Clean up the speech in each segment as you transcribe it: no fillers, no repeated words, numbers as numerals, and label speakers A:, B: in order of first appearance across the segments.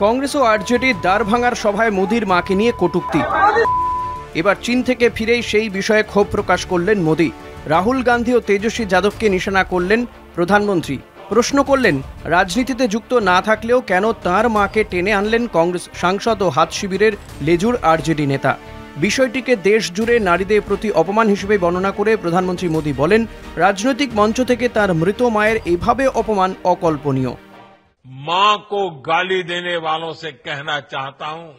A: কংগ্রেস ও আরজেডির দ্বার ভাঙার সভায় মোদির মাকে নিয়ে কটূক্তি। এবার চীন থেকে ফিরেই সেই বিষয়ে ক্ষোভ প্রকাশ করলেন মোদি। রাহুল গান্ধী ও তেজস্বী যাদবকে নিশানা করলেন প্রধানমন্ত্রী। প্রশ্ন করলেন, রাজনীতিতে যুক্ত না থাকলেও কেন তাঁর মাকে টেনে আনলেন কংগ্রেস সাংসদ ও হাত শিবিরের লেজুর আরজেডি নেতা। বিষয়টিকে দেশ জুড়ে নারীদের প্রতি অপমান হিসেবে বর্ণনা করে প্রধানমন্ত্রী মোদি বলেন, রাজনৈতিক মঞ্চ থেকে তার মৃত মায়ের এভাবে অপমান অকল্পনীয়।
B: मां को गाली देने वालों से कहना चाहता हूं,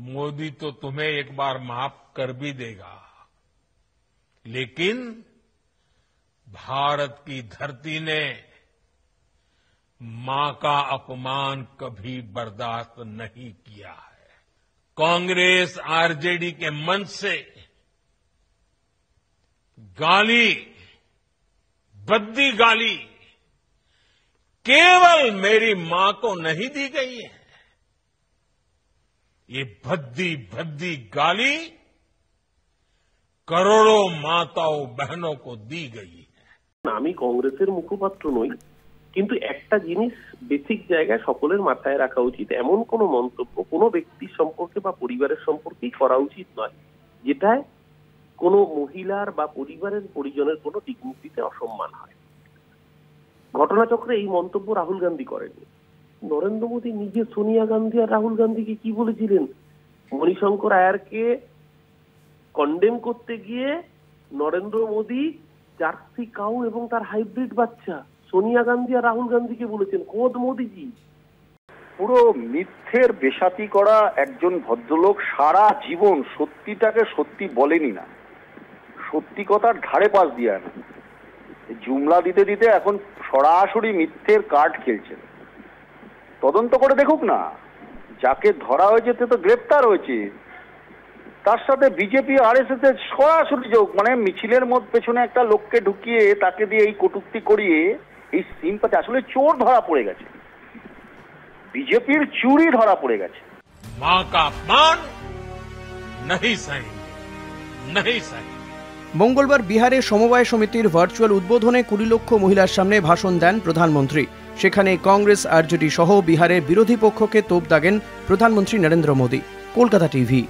B: मोदी तो तुम्हें एक बार माफ कर भी देगा, लेकिन भारत की धरती ने मां का अपमान कभी बर्दाश्त नहीं किया है। कांग्रेस आरजेडी के मंच से गाली, भद्दी गाली केवल मेरी मां को नहीं दी गई है, ये भद्दी भद्दी गाली करोड़ों माताओं बहनों को दी गई है।
C: আমি কংগ্রেসের মুখপাত্র নই, কিন্তু একটা জিনিস বেসিক জায়গায় সকলের মাথায় রাখা উচিত, এমন কোনো মন্তব্য কোনো ব্যক্তির সম্পর্কে বা পরিবারের সম্পর্কেই করা উচিত নয় যেটায় কোনো মহিলার বা পরিবারের পরিজনের কোনো ডিগনিটিতে অসম্মান হয়। ঘটনাচক্রে এই মন্তব্য রাহুল গান্ধী করেননি। নরেন্দ্র মোদী নিজে সোনিয়া গান্ধী আর রাহুল গান্ধীকে কি বলেছিলেন, মণিশঙ্কর আয়ারকে কন্ডেম করতে গিয়ে নরেন্দ্র মোদী জার্সি কাউ এবং তার হাইব্রিড বাচ্চা সোনিয়া গান্ধী আর রাহুল গান্ধীকে বলেছেন, খোদ মোদীজি।
D: পুরো মিথ্যের বেশাতি করা একজন ভদ্রলোক সারা জীবন সত্যিটাকে সত্যি বলেনি না, সত্যি কথার ধারে পাশ দিয়ে না, জুমলা দিতে দিতে এখন সরাসরি মিথ্যের কার্ড খেলছেন। তদন্ত করে দেখুক না, যাকে ধরা হয়েছে সে তো গ্রেপ্তার হয়েছে, তার সাথে বিজেপি আরএসএস এর সরাসরি যোগ, মানে মিছিলের মধ্যে পেছনে একটা লোককে ঢুকিয়ে তাকে দিয়ে এই কটূক্তি করিয়ে এই সিম্পাতি, আসলে চোর ধরা পড়ে গেছে, বিজেপির চুরি ধরা পড়ে গেছে।
B: मां का अपमान नहीं सहेंगे, नहीं सहेंगे।
A: মঙ্গলবার বিহারে সমবায় সমিতির ভার্চুয়াল উদ্বোধনে 20 লক্ষ মহিলার সামনে ভাষণ দেন প্রধানমন্ত্রী। সেখানে কংগ্রেস আরজেডি সহ বিহারের বিরোধী পক্ষকে তোপ দাগেন প্রধানমন্ত্রী নরেন্দ্র মোদী। কলকাতা টিভি।